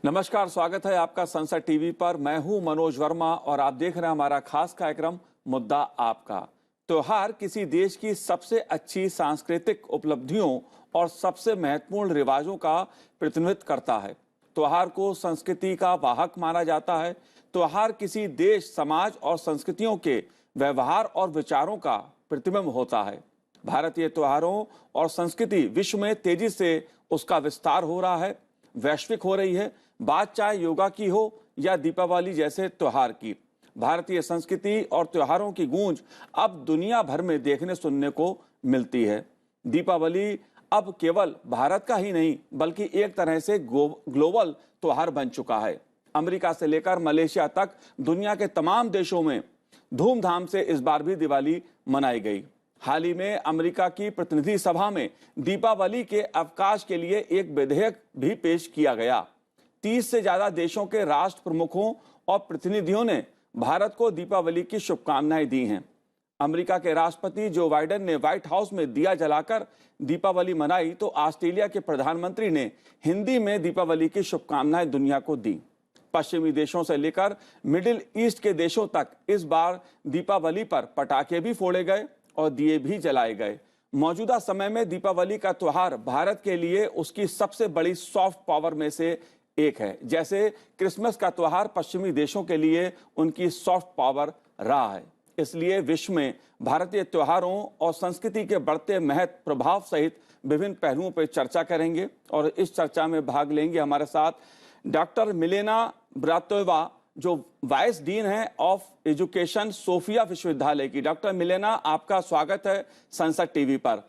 नमस्कार, स्वागत है आपका संसद टीवी पर। मैं हूं मनोज वर्मा और आप देख रहे हैं हमारा खास कार्यक्रम मुद्दा आपका। त्योहार किसी देश की सबसे अच्छी सांस्कृतिक उपलब्धियों और सबसे महत्वपूर्ण रिवाजों का प्रतिनिधित्व करता है। त्योहार को संस्कृति का वाहक माना जाता है। त्योहार किसी देश, समाज और संस्कृतियों के व्यवहार और विचारों का प्रतिबिंब होता है। भारतीय त्योहारों और संस्कृति विश्व में तेजी से उसका विस्तार हो रहा है, वैश्विक हो रही है। बात चाहे योगा की हो या दीपावली जैसे त्योहार की, भारतीय संस्कृति और त्योहारों की गूंज अब दुनिया भर में देखने सुनने को मिलती है। दीपावली अब केवल भारत का ही नहीं बल्कि एक तरह से ग्लोबल त्योहार बन चुका है। अमेरिका से लेकर मलेशिया तक दुनिया के तमाम देशों में धूमधाम से इस बार भी दिवाली मनाई गई। हाल ही में अमेरिका की प्रतिनिधि सभा में दीपावली के अवकाश के लिए एक विधेयक भी पेश किया गया। 30 से ज्यादा देशों के राष्ट्र प्रमुखों और प्रतिनिधियों ने भारत को दीपावली की शुभकामनाएं दी हैं। अमेरिका के राष्ट्रपति जो बाइडेन ने व्हाइट हाउस में दिया जलाकर दीपावली मनाई, तो ऑस्ट्रेलिया के प्रधानमंत्री ने हिंदी में दीपावली की शुभकामनाएं दुनिया को दी। पश्चिमी देशों से लेकर मिडिल ईस्ट के देशों तक इस बार दीपावली पर पटाखे भी फोड़े गए और दिए भी जलाए गए। मौजूदा समय में दीपावली का त्योहार भारत के लिए उसकी सबसे बड़ी सॉफ्ट पावर में से एक है। जैसे क्रिसमस का त्योहार पश्चिमी देशों के लिए उनकी सॉफ्ट पावर रहा है। इसलिए विश्व में भारतीय त्योहारों और संस्कृति के बढ़ते महत्व, प्रभाव सहित विभिन्न पहलुओं पर चर्चा करेंगे। और इस चर्चा में भाग लेंगे हमारे साथ डॉक्टर मिलेना ब्रातोवा, जो वाइस डीन है ऑफ एजुकेशन सोफिया विश्वविद्यालय की। डॉक्टर मिलेना, आपका स्वागत है संसद टीवी पर।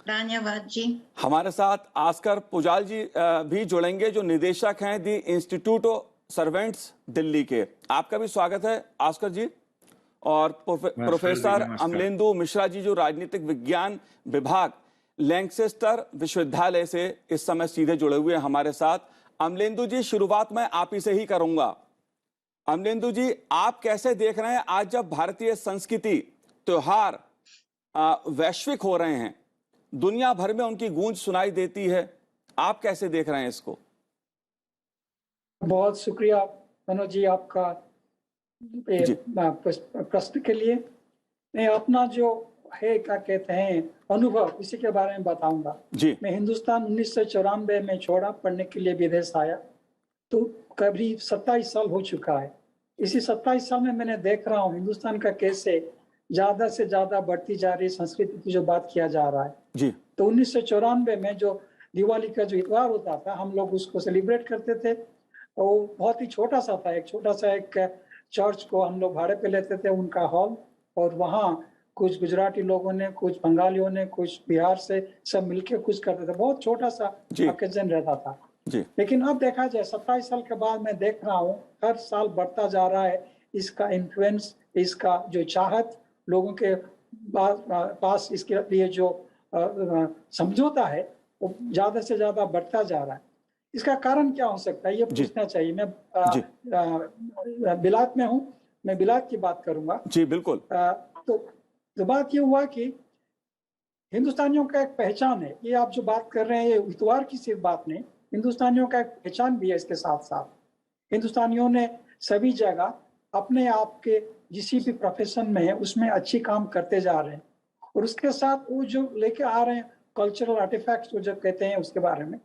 धन्यवाद जी। हमारे साथ आस्कर पुजाल जी भी जुड़ेंगे, जो निदेशक हैं दी इंस्टीट्यूट ऑफ सर्वेंट्स दिल्ली के। आपका भी स्वागत है आस्कर जी। और प्रोफेसर अमलेंदु मिश्रा जी, जो राजनीतिक विज्ञान विभाग लैंकेस्टर विश्वविद्यालय से इस समय सीधे जुड़े हुए हैं हमारे साथ। अमलेंदु जी, शुरुआत मैं आप ही से ही करूंगा। अमलेंदु जी, आप कैसे देख रहे हैं आज जब भारतीय संस्कृति, त्योहार वैश्विक हो रहे हैं, दुनिया भर में उनकी गूंज सुनाई देती है, आप कैसे देख रहे हैं इसको? बहुत शुक्रिया मनोज जी आपका प्रश्न के लिए। मैं अपना जो है क्या कहते हैं अनुभव, इसी के बारे में बताऊंगा जी। मैं हिंदुस्तान 1994 में छोड़ा, पढ़ने के लिए विदेश आया, तो करीब 27 साल हो चुका है। इसी 27 साल में मैंने देख रहा हूँ हिंदुस्तान का कैसे ज्यादा से ज्यादा बढ़ती जा रही संस्कृति की जो बात किया जा रहा है जी। तो 1994 में जो दिवाली का जो इतवार होता था, हम लोग उसको सेलिब्रेट करते थे। वो बहुत ही छोटा सा था, एक चर्च को हम लोग भाड़े पे लेते थे, उनका हॉल, और वहाँ कुछ गुजराती लोगों ने, कुछ बंगालियों ने, कुछ बिहार से, सब मिलके कुछ करते थे। बहुत छोटा सा ओकेजन रहता था जी। लेकिन अब देखा जाए 27 साल के बाद मैं देख रहा हूँ हर साल बढ़ता जा रहा है इसका इन्फ्लुएंस, इसका जो चाहत लोगों के पास, इसके लिए जो समझौता है वो ज्यादा से ज्यादा बढ़ता जा रहा है। इसका कारण क्या हो सकता है ये पूछना चाहिए। मैं बिलात में हूँ, मैं बिलात की बात करूंगा जी। बिल्कुल। तो बात ये हुआ कि हिंदुस्तानियों का एक पहचान है, ये आप जो बात कर रहे हैं ये इतवार की सिर्फ बात नहीं, हिंदुस्तानियों का एक पहचान भी है। इसके साथ साथ हिंदुस्तानियों ने सभी जगह अपने आप के जिस भी प्रोफेशन में है उसमें अच्छी काम करते जा रहे हैं, और उसके साथ वो जो लेके आ रहे हैं कल्चरल आर्टिफैक्ट्स जो कहते हैं उसके बारे में,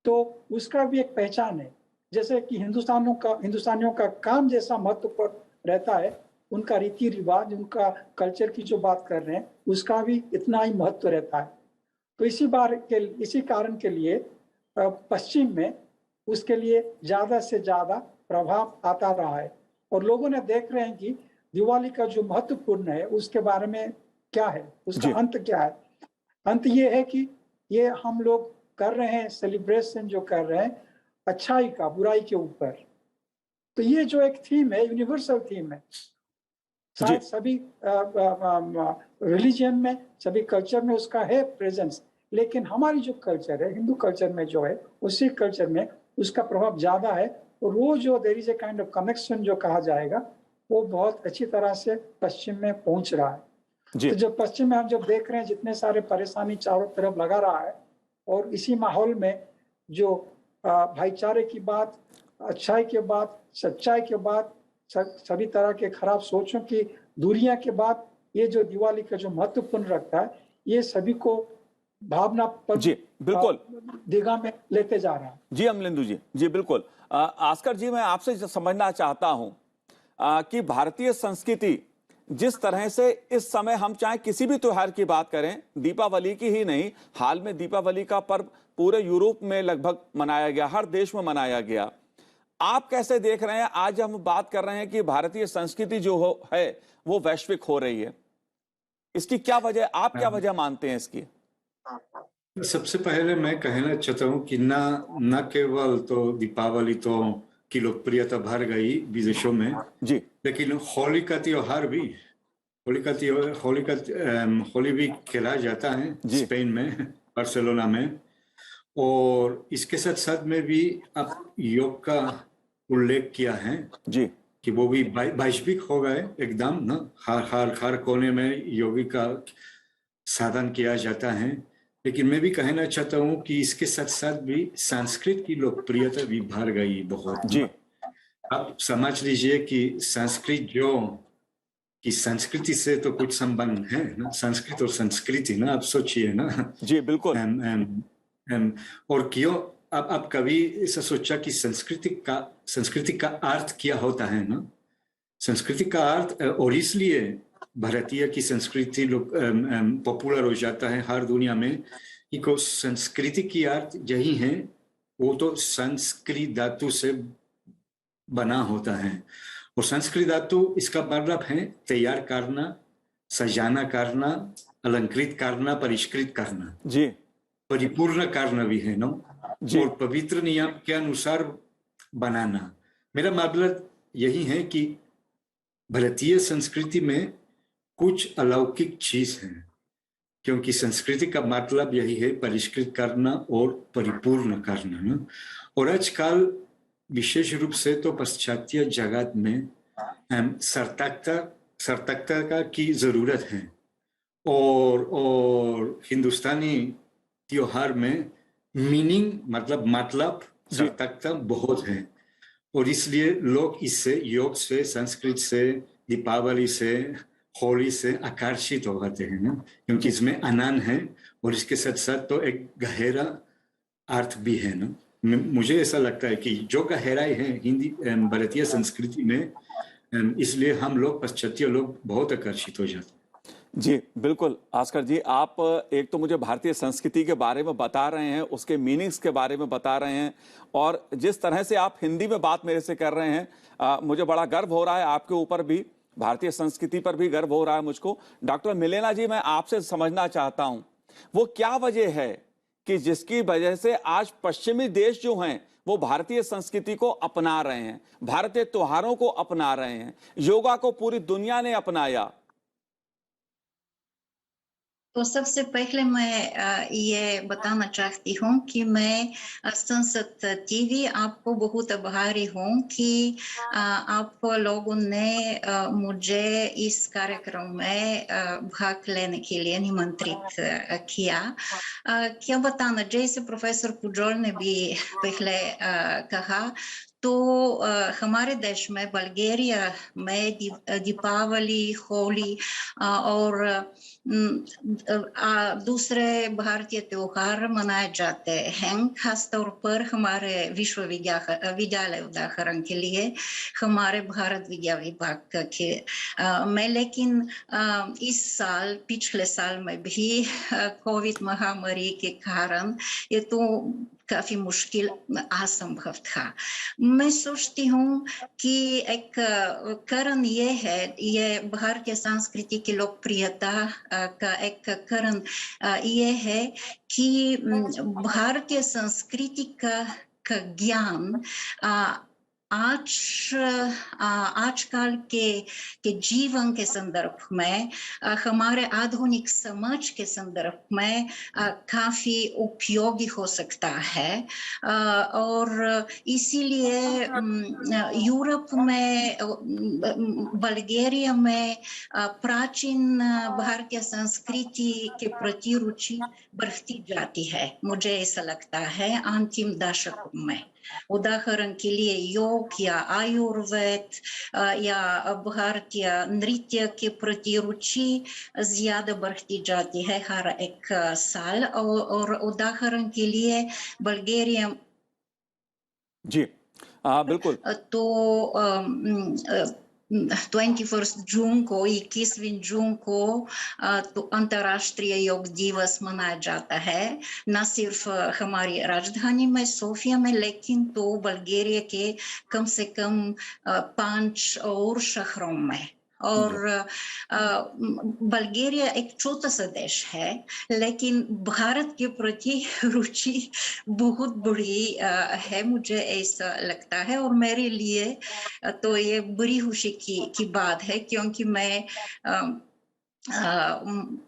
तो उसका भी एक पहचान है। जैसे कि हिंदुस्तानियों का काम जैसा महत्वपूर्ण रहता है, उनका रीति रिवाज, उनका कल्चर की जो बात कर रहे हैं उसका भी इतना ही महत्व रहता है। तो इसी कारण के लिए पश्चिम में उसके लिए ज्यादा से ज्यादा प्रभाव आता रहा है, और लोगों ने देख रहे हैं कि दिवाली का जो महत्वपूर्ण है उसके बारे में क्या है, उसका अंत क्या है। अंत ये है कि ये हम लोग कर रहे हैं सेलिब्रेशन जो कर रहे हैं अच्छाई का बुराई के ऊपर। तो ये जो एक थीम है, यूनिवर्सल थीम है, शायद सभी रिलीजन में, सभी कल्चर में उसका है प्रेजेंस, लेकिन हमारी जो कल्चर है, हिंदू कल्चर में जो है, उसी कल्चर में उसका प्रभाव ज्यादा है। और वो जो there is a kind of connection जो कहा जाएगा, वो बहुत अच्छी तरह से पश्चिम में पहुंच रहा है। तो जब पश्चिम में हम जब देख रहे हैं जितने सारे परेशानी चारों तरफ लगा रहा है, और इसी माहौल में जो भाईचारे की बात, अच्छाई की बात, सच्चाई की बात, सभी तरह के खराब सोचों की दूरियां के बाद ये जो दिवाली का जो महत्वपूर्ण रखता है, ये सभी को भावना पर जी बिल्कुल। दिशा में लेते जा रहा है। जी अमलिंदु जी, जी बिल्कुल। आस्कर जी, मैं आपसे समझना चाहता हूं कि भारतीय संस्कृति जिस तरह से इस समय हम चाहे किसी भी त्योहार की बात करें, दीपावली की ही नहीं, हाल में दीपावली का पर्व पूरे यूरोप में लगभग मनाया गया, हर देश में मनाया गया। आप कैसे देख रहे हैं, आज हम बात कर रहे हैं कि भारतीय संस्कृति जो है वो वैश्विक हो रही है, इसकी क्या वजह, आप क्या वजह मानते हैं इसकी? सबसे पहले मैं कहना चाहता हूँ कि न केवल तो दीपावली तो की लोकप्रियता बढ़ गई विदेशों में जी, लेकिन होली का त्योहार भी होली भी खेला जाता है स्पेन में, बार्सिलोना में। और इसके साथ साथ में भी अब योग का उल्लेख किया है जी, कि वो भी वैश्विक हो गए एकदम ना, हर कोने में योगी का साधन किया जाता है। लेकिन मैं भी कहना चाहता हूँ कि इसके साथ साथ भी संस्कृत की लोकप्रियता भी बढ़ गई बहुत जी। आप समझ लीजिए कि संस्कृति से तो कुछ संबंध है ना, संस्कृत और संस्कृति ना, आप सोचिए ना। जी बिल्कुल। और क्यों आप कभी ऐसा सोचा कि संस्कृति का अर्थ क्या होता है ना? संस्कृति का अर्थ, और इसलिए भारतीय की संस्कृति पॉपुलर हो जाता है हर दुनिया में, कि संस्कृति की अर्थ यही है, वो तो संस्कृत धातु से बना होता है। और संस्कृत धातु इसका मतलब है तैयार करना, सजाना करना, अलंकृत करना, परिष्कृत करना, जी, परिपूर्ण करना भी है ना, जी, और पवित्र नियम के अनुसार बनाना। मेरा मतलब यही है कि भारतीय संस्कृति में कुछ अलौकिक चीज है, क्योंकि संस्कृति का मतलब यही है परिष्कृत करना और परिपूर्ण करना ना। और आजकल विशेष रूप से तो पाश्चात्य जगत में सार्थकता की जरूरत है, और हिंदुस्तानी त्योहार में मीनिंग मतलब सार्थकता बहुत है। और इसलिए लोग इससे, योग से, संस्कृत से, दीपावली से, होली से आकर्षित हो जाते हैं ना, क्योंकि इसमें आनंद है और इसके साथ साथ तो एक गहरा अर्थ भी है ना। मुझे ऐसा लगता है कि जो गहराई है भारतीय संस्कृति में, इसलिए हम लोग पाश्चात्य लोग बहुत आकर्षित हो जाते हैं। जी बिल्कुल। आस्कर जी, आप एक तो मुझे भारतीय संस्कृति के बारे में बता रहे हैं, उसके मीनिंग्स के बारे में बता रहे हैं, और जिस तरह से आप हिंदी में बात मेरे से कर रहे हैं, मुझे बड़ा गर्व हो रहा है आपके ऊपर भी, भारतीय संस्कृति पर भी गर्व हो रहा है मुझको। डॉक्टर मिलेना जी, मैं आपसे समझना चाहता हूं वो क्या वजह है कि जिसकी वजह से आज पश्चिमी देश जो हैं वो भारतीय संस्कृति को अपना रहे हैं, भारतीय त्योहारों को अपना रहे हैं, योगा को पूरी दुनिया ने अपनाया। तो सबसे पहले मैं ये बताना चाहती हूँ कि मैं संसद टीवी आपको बहुत आभारी हूँ कि आप लोगों ने मुझे इस कार्यक्रम में भाग लेने के लिए निमंत्रित किया। क्या बताना, जैसे प्रोफेसर पुजोल ने भी पहले कहा, तो हमारे देश में बल्गेरिया में दीपावली, होली और दूसरे भारतीय त्योहार मनाए जाते हैं। खासतौर पर हमारे विश्वविद्यालय उदाहरण के लिए हमारे भारत विद्या विभाग के में, लेकिन इस साल, पिछले साल में भी कोविड महामारी के कारण ये तो काफी मुश्किल, असंभव था। मैं सोचती हूँ कि एक कारण ये है, ये भारतीय संस्कृति की लोकप्रियता का एक कारण ये है कि भारतीय संस्कृति का ज्ञान आजकल के जीवन के संदर्भ में हमारे आधुनिक समाज के संदर्भ में काफी उपयोगी हो सकता है और इसीलिए यूरोप में बल्गेरिया में प्राचीन भारतीय संस्कृति के प्रति रुचि बढ़ती जाती है, मुझे ऐसा लगता है अंतिम दशकों में। उदाहरण के लिए योग या आयुर्वेद या भारतीय नृत्य के प्रति रुचि ज्यादा बढ़ती जाती है हर एक साल और उदाहरण के लिए बल्गेरिया जी बिल्कुल। तो 21 जून को 21 जून को तो अंतर्राष्ट्रीय योग दिवस मनाया जाता है, न सिर्फ हमारी राजधानी में सोफिया में लेकिन तो बल्गेरिया के कम से कम 5 और शहरों में। और बल्गेरिया एक छोटा सा देश है लेकिन भारत के प्रति रुचि बहुत बड़ी है, मुझे ऐसा लगता है। और मेरे लिए तो ये बड़ी खुशी की बात है क्योंकि मैं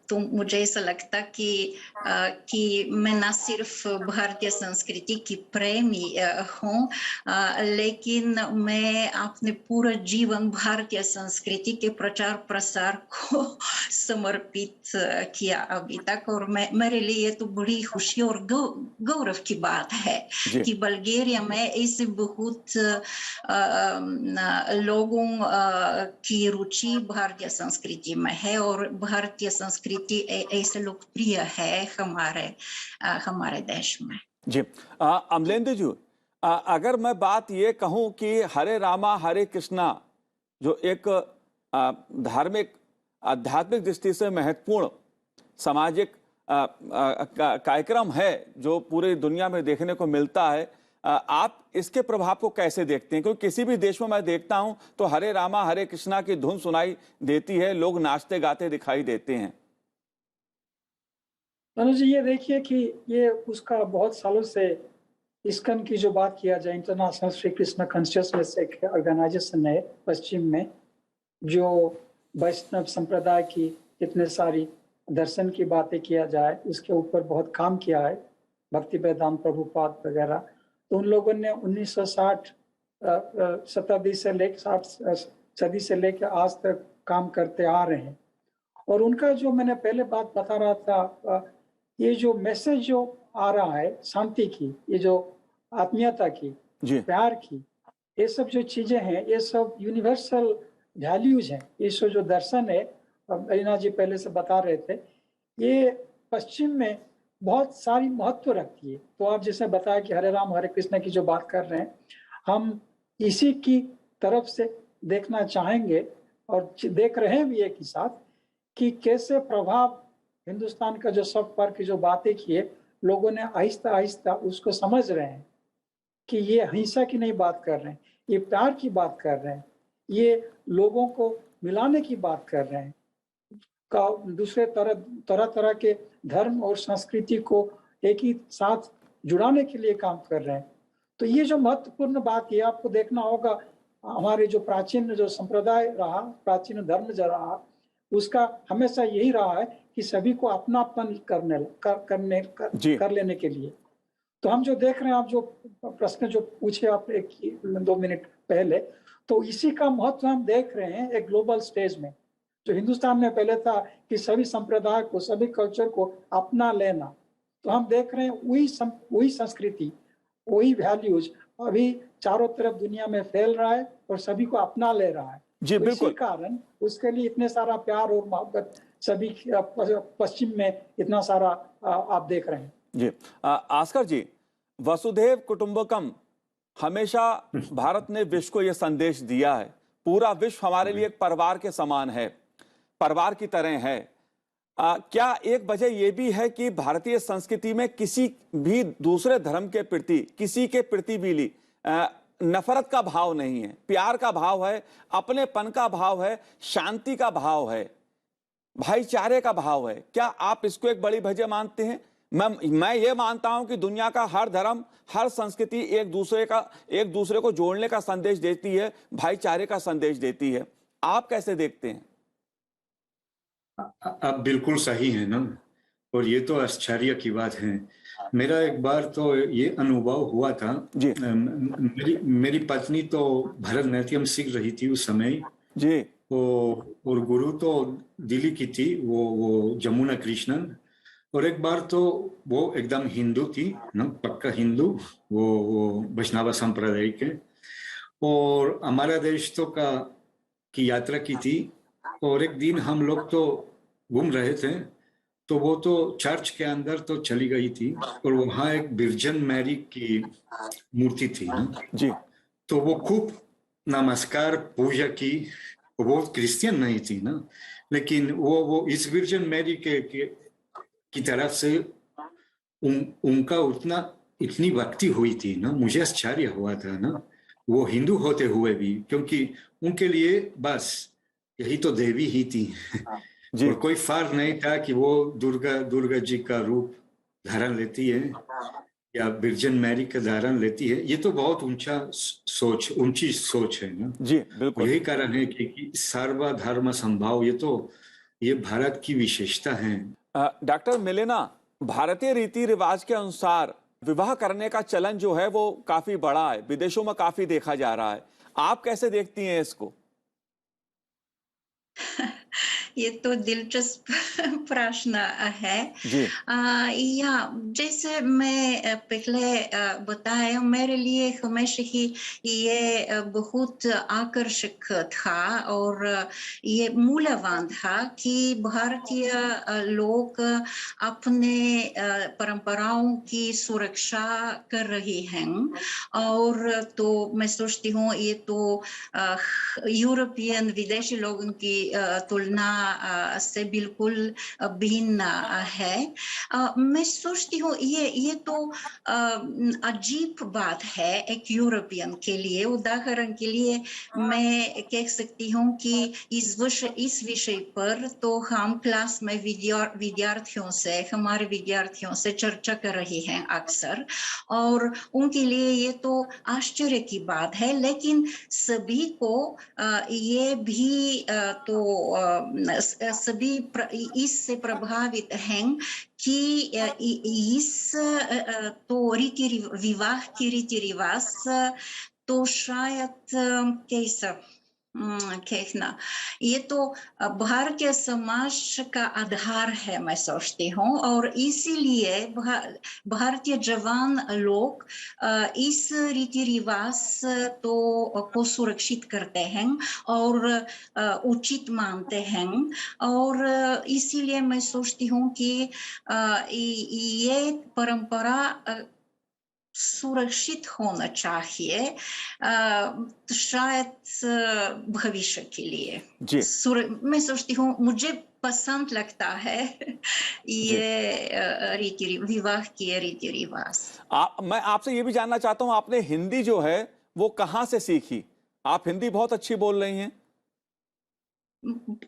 तो मुझे ऐसा लगता कि मैं न सिर्फ भारतीय संस्कृति की प्रेमी हूँ लेकिन मैं अपने पूरा जीवन भारतीय संस्कृति के प्रचार प्रसार को समर्पित किया अभी तक। और मेरे लिए तो बड़ी खुशी और गौरव की बात है कि बल्गेरिया में ऐसे बहुत लोगों की रुचि भारतीय संस्कृति में है और भारतीय संस्कृति ऐसे लोकप्रिय है हमारे देश में। जी अमलेंदु जी, अगर मैं बात ये कहूं कि हरे रामा हरे कृष्णा जो एक धार्मिक आध्यात्मिक दृष्टि से महत्वपूर्ण सामाजिक कार्यक्रम है जो पूरी दुनिया में देखने को मिलता है, आप इसके प्रभाव को कैसे देखते हैं? क्योंकि किसी भी देश में मैं देखता हूं तो हरे रामा हरे कृष्णा की धुन सुनाई देती है, लोग नाचते गाते दिखाई देते हैं। मनोज जी, ये देखिए कि ये उसका बहुत सालों से इस्कन की जो बात किया जाए, इंटरनेशनल श्री कृष्ण कॉन्शियसनेस एक ऑर्गेनाइजेशन है पश्चिम में जो वैष्णव संप्रदाय की कितने सारी दर्शन की बातें किया जाए उसके ऊपर बहुत काम किया है, भक्ति वेदांत प्रभुपाद वगैरह। तो उन लोगों ने 1960 शताब्दी से लेकर 60 सदी से लेकर आज तक काम करते आ रहे हैं। और उनका जो मैंने पहले बात बता रहा था, ये जो मैसेज जो आ रहा है शांति की, ये जो आत्मीयता की, प्यार की, ये सब जो चीजें हैं ये सब यूनिवर्सल वैल्यूज हैं। ये जो दर्शन है, अरीना जी पहले से बता रहे थे, ये पश्चिम में बहुत सारी महत्व रखती है। तो आप जैसे बताया कि हरे राम हरे कृष्ण की जो बात कर रहे हैं, हम इसी की तरफ से देखना चाहेंगे और देख रहे हैं भी एक ही साथ कि कैसे प्रभाव हिंदुस्तान का जो सब पर की जो बातें की है, लोगों ने आहिस्ता आहिस्ता उसको समझ रहे हैं कि ये हिंसा की नहीं बात कर रहे हैं, ये प्यार की बात कर रहे हैं, ये लोगों को मिलाने की बात कर रहे हैं, का दूसरे तरह तरह के धर्म और संस्कृति को एक ही साथ जुड़ाने के लिए काम कर रहे हैं। तो ये जो महत्वपूर्ण बात है, आपको देखना होगा हमारे जो प्राचीन जो संप्रदाय रहा, प्राचीन धर्म जो रहा, उसका हमेशा यही रहा है कि सभी को अपनापन कर लेने के लिए। तो हम जो देख रहे हैं, आप जो प्रश्न जो पूछे आप 1-2 मिनट पहले, तो इसी का महत्व हम देख रहे हैं एक ग्लोबल स्टेज में। जो हिंदुस्तान में पहले था कि सभी संप्रदाय को, सभी कल्चर को अपना लेना, तो हम देख रहे हैं वही संस्कृति, वही वैल्यूज अभी चारों तरफ दुनिया में फैल रहा है और सभी को अपना ले रहा है। जी तो बिल्कुल। इसी कारण उसके लिए इतने सारा प्यार और मोहब्बत सभी पश्चिम में इतना सारा आप देख रहे हैं। जी आस्कर जी, वसुधैव कुटुंबकम हमेशा भारत ने विश्व को यह संदेश दिया है, पूरा विश्व हमारे लिए एक परिवार के समान है, परिवार की तरह है। क्या एक वजह यह भी है कि भारतीय संस्कृति में किसी भी दूसरे धर्म के प्रति, किसी के प्रति भी नफरत का भाव नहीं है, प्यार का भाव है, अपनेपन का भाव है, शांति का भाव है, भाईचारे का भाव है? क्या आप इसको एक बड़ी वजह मानते हैं? मैं ये मानता हूं कि दुनिया का हर धर्म, हर संस्कृति एक दूसरे को जोड़ने का संदेश देती है, भाईचारे का संदेश देती है। आप कैसे देखते हैं? आप बिल्कुल सही हैं ना, और ये तो आश्चर्य की बात है। मेरा एक बार तो ये अनुभव हुआ था। जी मेरी पत्नी तो भरतनाट्यम सीख रही थी उस समय। जी और गुरु तो दिल्ली की थी, वो जमुना कृष्णन। और एक बार तो वो एकदम हिंदू थी ना, पक्का हिंदू, वो वैष्णव संप्रदाय के। और हमारा देश तो की यात्रा की थी। और एक दिन हम लोग तो घूम रहे थे, तो वो तो चर्च के अंदर तो चली गई थी, और वहां एक विर्जन मैरी की मूर्ति थी ना। जी तो वो खूब नमस्कार पूजा की। वो क्रिश्चियन नहीं थी ना, लेकिन वो इस विर्जन मैरी की तरफ से उनका इतनी भक्ति हुई थी ना, मुझे आश्चर्य हुआ था ना, वो हिंदू होते हुए भी, क्योंकि उनके लिए बस यही तो देवी ही थी। जी और कोई फर्क नहीं था कि वो दुर्गा जी का रूप धारण लेती है या विर्जन मैरी का धारण लेती है। ये तो बहुत ऊंची सोच है ना। जी बिल्कुल। यही कारण है कि सर्वधर्म संभाव, ये भारत की विशेषता है। डॉक्टर मिलेना, भारतीय रीति रिवाज के अनुसार विवाह करने का चलन जो है वो काफी बड़ा है, विदेशों में काफी देखा जा रहा है। आप कैसे देखती हैं इसको? ये तो दिलचस्प प्रश्न है। जी या जैसे मैं पहले बताया, मेरे लिए हमेशा ही ये बहुत आकर्षक था और ये मूल्यवान था कि भारतीय लोग अपने परंपराओं की सुरक्षा कर रही हैं। और तो मैं सोचती हूँ ये तो यूरोपियन विदेशी लोगों की तुलना से बिल्कुल भिन्न है। मैं सोचती हूँ ये तो अजीब बात है एक यूरोपियन के लिए। उदाहरण के लिए मैं कह सकती हूँ कि इस विषय पर तो हम क्लास में हमारे विद्यार्थियों से चर्चा कर रही हैं अक्सर, और उनके लिए ये तो आश्चर्य की बात है। लेकिन सभी को ये भी तो सभी इससे प्रभावित हैं कि इस तो विवाह की रीति रिवाज तो शायद कैसा कहना, ये तो भारतीय समाज का आधार है मैं सोचती हूँ। और इसीलिए भारतीय जवान लोग इस रीति रिवाज को सुरक्षित करते हैं और उचित मानते हैं। और इसीलिए मैं सोचती हूँ कि ये परंपरा सुरक्षित होना चाहिए, शायद भविष्य के लिए। जी मैं सोचती हूँ, मुझे पसंद लगता है ये विवाह की रीति रिवाज। मैं आपसे ये भी जानना चाहता हूँ, आपने हिंदी जो है वो कहाँ से सीखी? आप हिंदी बहुत अच्छी बोल रही हैं।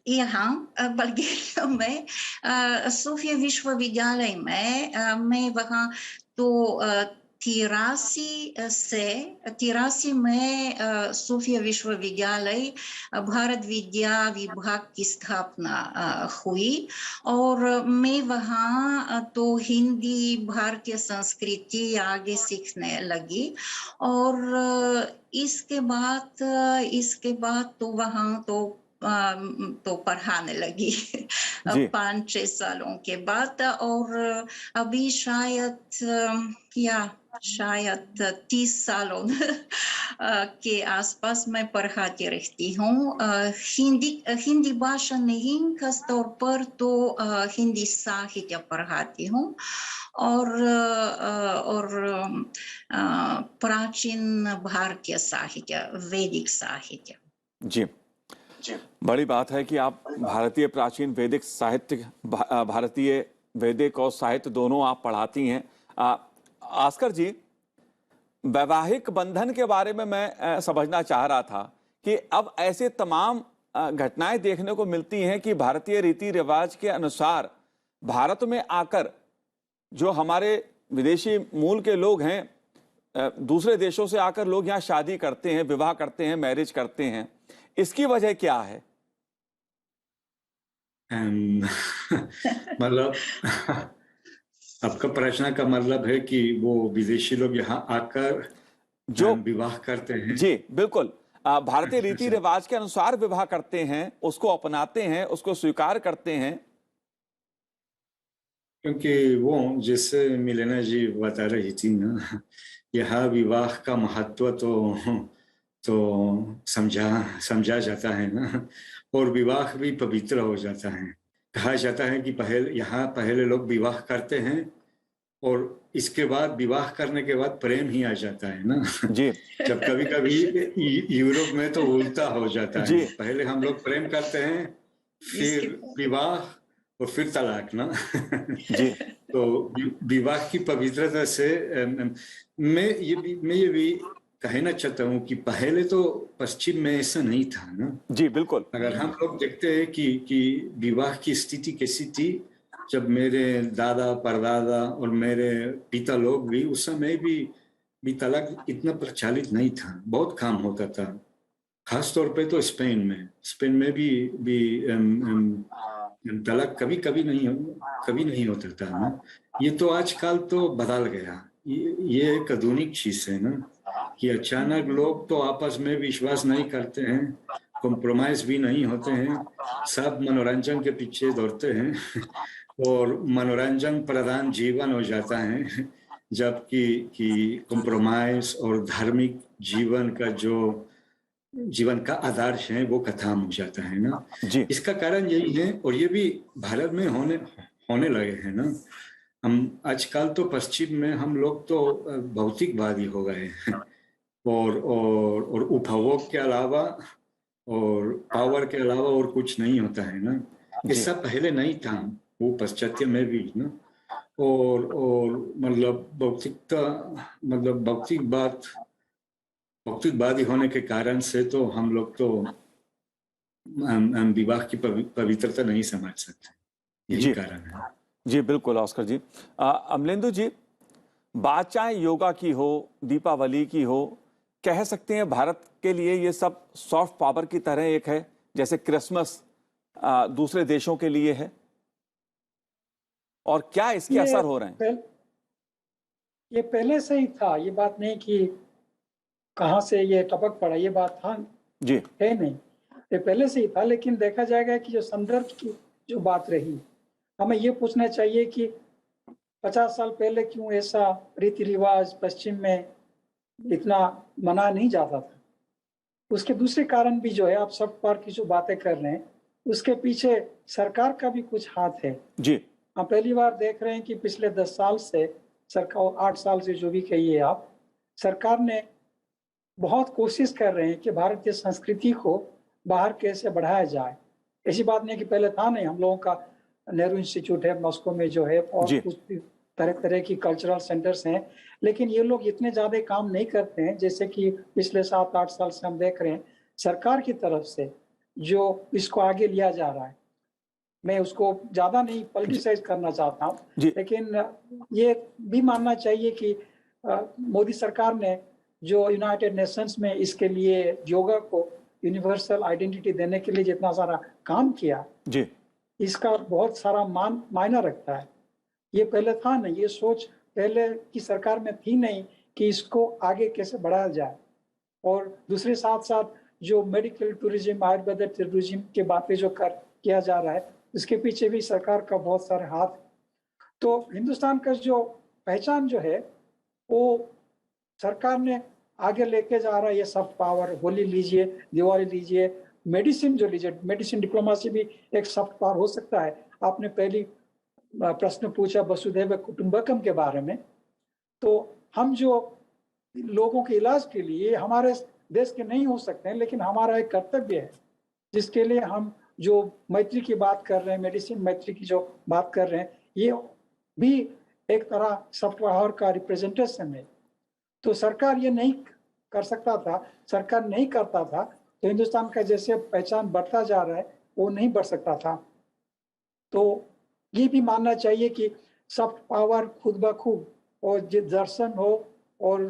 यहाँ बल्गेरिया में सोफिया विश्वविद्यालय में मैं वहाँ तो 83 में सोफिया विश्वविद्यालय भारत विद्या विभाग की स्थापना हुई। और मैं वहाँ तो हिंदी, भारतीय संस्कृति आगे सीखने लगी। और इसके बाद तो वहाँ तो पढ़ाने लगी 5-6 सालों के बाद। और अभी शायद 30 सालों के आसपास मैं पढ़ाती रहती हूँ। हिंदी भाषा नहीं, खासतौर पर तो हिंदी साहित्य पढ़ाती हूँ और प्राचीन भारतीय साहित्य, वैदिक साहित्य। जी बड़ी बात है कि आप भारतीय प्राचीन वैदिक साहित्य, भारतीय वैदिक और साहित्य दोनों आप पढ़ाती हैं। आस्कर जी, वैवाहिक बंधन के बारे में मैं समझना चाह रहा था कि अब ऐसे तमाम घटनाएं देखने को मिलती हैं कि भारतीय रीति रिवाज के अनुसार भारत में आकर जो हमारे विदेशी मूल के लोग हैं, दूसरे देशों से आकर लोग यहाँ शादी करते हैं, विवाह करते हैं, मैरिज करते हैं, इसकी वजह क्या है? मतलब आपका प्रश्न का मतलब है कि वो विदेशी लोग यहाँ आकर जो विवाह करते हैं। जी बिल्कुल, भारतीय अच्छा, रीति अच्छा। रिवाज के अनुसार विवाह करते हैं, उसको अपनाते हैं, उसको स्वीकार करते हैं। क्योंकि वो जैसे मिलेना जी बता रही थी ना, यहाँ विवाह का महत्व तो समझा समझा जाता है ना, और विवाह भी पवित्र हो जाता है। कहा जाता है कि पहले लोग विवाह करते हैं और इसके बाद विवाह करने के बाद प्रेम ही आ जाता है ना। जी जब कभी कभी यूरोप में तो उल्टा हो जाता है, जी पहले हम लोग प्रेम करते हैं, फिर विवाह और फिर तलाक ना। जी तो विवाह की पवित्रता से मैं ये भी कहना चाहता हूँ कि पहले तो पश्चिम में ऐसा नहीं था ना। जी बिल्कुल अगर हम लोग देखते हैं कि विवाह की स्थिति कैसी थी, जब मेरे दादा परदादा और मेरे पिता लोग भी, उस समय भी तलाक इतना प्रचलित नहीं था, बहुत कम होता था। खास तौर पे तो स्पेन में भी तलाक कभी नहीं होता था ना। ये तो आजकल तो बदल गया। ये एक आधुनिक चीज है ना, कि अचानक लोग तो आपस में विश्वास नहीं करते हैं, कॉम्प्रोमाइज भी नहीं होते हैं, सब मनोरंजन के पीछे दौड़ते हैं और मनोरंजन प्रधान जीवन हो जाता है, जबकि कॉम्प्रोमाइज और धार्मिक जीवन का आदर्श है वो खत्म हो जाता है ना। जी इसका कारण यही है, और ये भी भारत में होने लगे हैं ना। हम आजकल तो पश्चिम में हम लोग तो भौतिकवादी हो गए हैं, और उपभोग के अलावा और पावर के अलावा और कुछ नहीं होता है ना। जी इससे पहले नहीं था, वो पाश्चात्य में भी ना। और मतलब भौतिकवादी होने के कारण से तो हम लोग तो हम विवाह की पवित्रता नहीं समझ सकते, यही जी कारण है। जी बिल्कुल ऑस्कर जी। अमलेंदु जी, बात चाहे योगा की हो, दीपावली की हो, कह सकते हैं भारत के लिए ये सब सॉफ्ट पावर की तरह एक है, जैसे क्रिसमस दूसरे देशों के लिए है। और क्या इसके ये असर हो रहे हैं? ये पहले से ही था, ये बात नहीं कि कहाँ से ये टपक पड़ा, ये बात था जी है नहीं, ये पहले से ही था। लेकिन देखा जाएगा कि जो संदर्भ की जो बात रही, हमें ये पूछना चाहिए कि 50 साल पहले क्यों ऐसा रीति रिवाज पश्चिम में इतना मना नहीं जाता था। उसके दूसरे कारण भी जो है, आप सब पर की जो बातें कर रहे हैं, उसके पीछे सरकार का भी कुछ हाथ है। जी हम पहली बार देख रहे हैं कि पिछले 10 साल से सरकार, 8 साल से जो भी कहिए आप, सरकार ने बहुत कोशिश कर रहे हैं कि भारतीय संस्कृति को बाहर कैसे बढ़ाया जाए। ऐसी बात नहीं कि पहले था नहीं, हम लोगों का नेहरू इंस्टीट्यूट है मॉस्को में जो है, और जी कुछ तरह तरह की कल्चरल सेंटर्स हैं, लेकिन ये लोग इतने ज्यादा काम नहीं करते हैं जैसे कि पिछले 7-8 साल से हम देख रहे हैं सरकार की तरफ से जो इसको आगे लिया जा रहा है। मैं उसको ज्यादा नहीं पॉलिटिसाइज करना चाहता हूँ, जी लेकिन ये भी मानना चाहिए कि मोदी सरकार ने जो यूनाइटेड नेशंस में इसके लिए योगा को यूनिवर्सल आइडेंटिटी देने के लिए जितना सारा काम किया, जी इसका बहुत सारा मायना रखता है। ये पहले था नहीं, ये सोच पहले की सरकार में थी नहीं कि इसको आगे कैसे बढ़ाया जाए। और दूसरे साथ साथ जो मेडिकल टूरिज्म, आयुर्वेदिक टूरिज्म की बातें जो किया जा रहा है, उसके पीछे भी सरकार का बहुत सारे हाथ। तो हिंदुस्तान का जो पहचान जो है वो सरकार ने आगे लेके जा रहा है। ये सॉफ्ट पावर, होली लीजिए, दिवाली लीजिए, मेडिसिन जो लीजिए, मेडिसिन डिप्लोमेसी भी एक सॉफ्ट पावर हो सकता है। आपने पहली प्रश्न पूछा वसुधैव कुटुंबकम के बारे में, तो हम जो लोगों के इलाज के लिए हमारे देश के नहीं हो सकते हैं, लेकिन हमारा एक कर्तव्य है जिसके लिए हम जो मैत्री की बात कर रहे हैं, मेडिसिन मैत्री की जो बात कर रहे हैं, ये भी एक तरह सॉफ्ट पावर का रिप्रेजेंटेशन है। तो सरकार ये नहीं कर सकता था, सरकार नहीं करता था, तो हिंदुस्तान का जैसे पहचान बढ़ता जा रहा है वो नहीं बढ़ सकता था। तो ये भी मानना चाहिए कि सॉफ्ट पावर खुद ब खुद और दर्शन हो और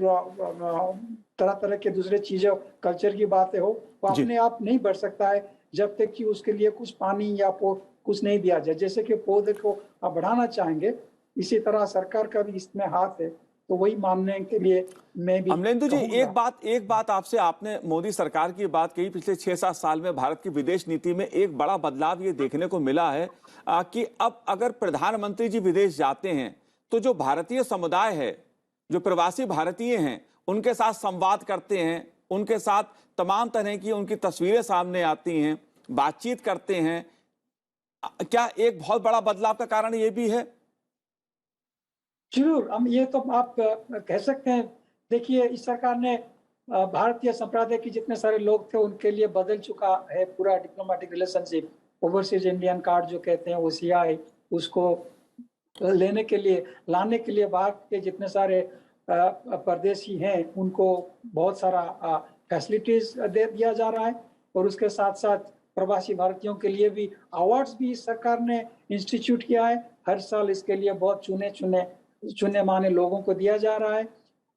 तरह तरह के दूसरे चीजें कल्चर की बातें हो, वो जी। अपने आप नहीं बढ़ सकता है जब तक कि उसके लिए कुछ पानी या कुछ नहीं दिया जाए। जैसे कि पौधे को आप बढ़ाना चाहेंगे, इसी तरह सरकार का भी इसमें हाथ है। तो वही मानने के लिए मैं भी अमलेंदु जी, कहूंगा। एक बात आपसे, आपने मोदी सरकार की बात कही। पिछले 6-7 साल में भारत की विदेश नीति में एक बड़ा बदलाव ये देखने को मिला है कि अब अगर प्रधानमंत्री जी विदेश जाते हैं तो जो भारतीय समुदाय है, जो प्रवासी भारतीय हैं, उनके साथ संवाद करते हैं, उनके साथ तमाम तरह की उनकी तस्वीरें सामने आती हैं, बातचीत करते हैं। क्या एक बहुत बड़ा बदलाव का कारण ये भी है? जरूर, हम ये तो आप कह सकते हैं। देखिए, इस सरकार ने भारतीय संप्रदाय के जितने सारे लोग थे उनके लिए बदल चुका है पूरा diplomatic relationship. Overseas Indian card जो कहते हैं, ओसीआई, उसको लाने के लिए बाहर के जितने सारे परदेशी हैं उनको बहुत सारा फैसिलिटीज दे दिया जा रहा है। और उसके साथ साथ प्रवासी भारतीयों के लिए भी अवार्ड्स भी इस सरकार ने इंस्टीट्यूट किया है। हर साल इसके लिए बहुत चुने माने लोगों को दिया जा रहा है।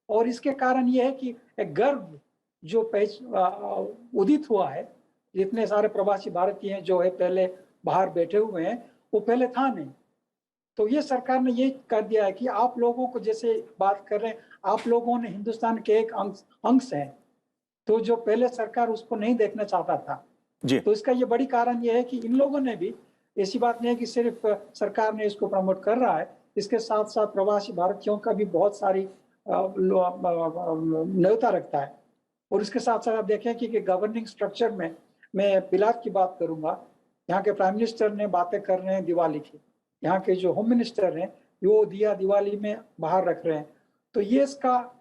और इसके कारण ये है कि एक गर्व जो उदित हुआ है, जितने सारे प्रवासी भारतीय हैं जो है पहले बाहर बैठे हुए हैं, वो पहले था नहीं। तो ये सरकार ने ये कर दिया है कि आप लोगों को, जैसे बात कर रहे हैं, आप लोगों ने हिंदुस्तान के एक अंश हैं, तो जो पहले सरकार उसको नहीं देखना चाहता था। जी। तो इसका ये बड़ी कारण ये है कि इन लोगों ने भी, ऐसी बात नहीं है कि सिर्फ सरकार ने इसको प्रमोट कर रहा है, इसके साथ साथ प्रवासी भारतीयों का भी बहुत सारी न्योता रखता है। और इसके साथ साथ आप देखें कि गवर्निंग स्ट्रक्चर में, मैं बिलात की बात करूंगा, यहाँ के प्राइम मिनिस्टर ने बातें कर रहे हैं दिवाली की, यहाँ के जो होम मिनिस्टर हैं वो दिया दिवाली में बाहर रख रहे हैं। तो ये इसका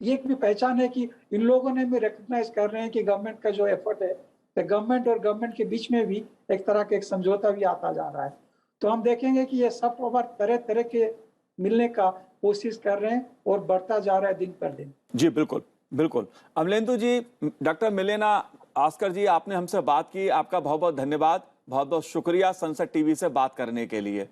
ये एक भी पहचान है कि इन लोगों ने भी रिकॉग्नाइज कर रहे हैं कि गवर्नमेंट का जो एफर्ट है, तो गवर्नमेंट और गवर्नमेंट के बीच में भी एक तरह का एक समझौता भी आता जा रहा है। तो हम देखेंगे कि ये सब तरह तरह के मिलने का कोशिश कर रहे हैं और बढ़ता जा रहा है दिन पर दिन। जी बिल्कुल, बिल्कुल। अमलेंदु जी, डॉक्टर मिलेना आस्कर जी, आपने हमसे बात की, आपका बहुत बहुत धन्यवाद, बहुत बहुत शुक्रिया संसद टीवी से बात करने के लिए।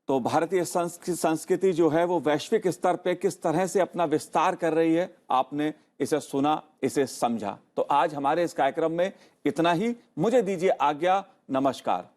तो भारतीय संस्कृति जो है वो वैश्विक स्तर पे किस तरह से अपना विस्तार कर रही है, आपने इसे सुना, इसे समझा। तो आज हमारे इस कार्यक्रम में इतना ही। मुझे दीजिए आज्ञा। नमस्कार।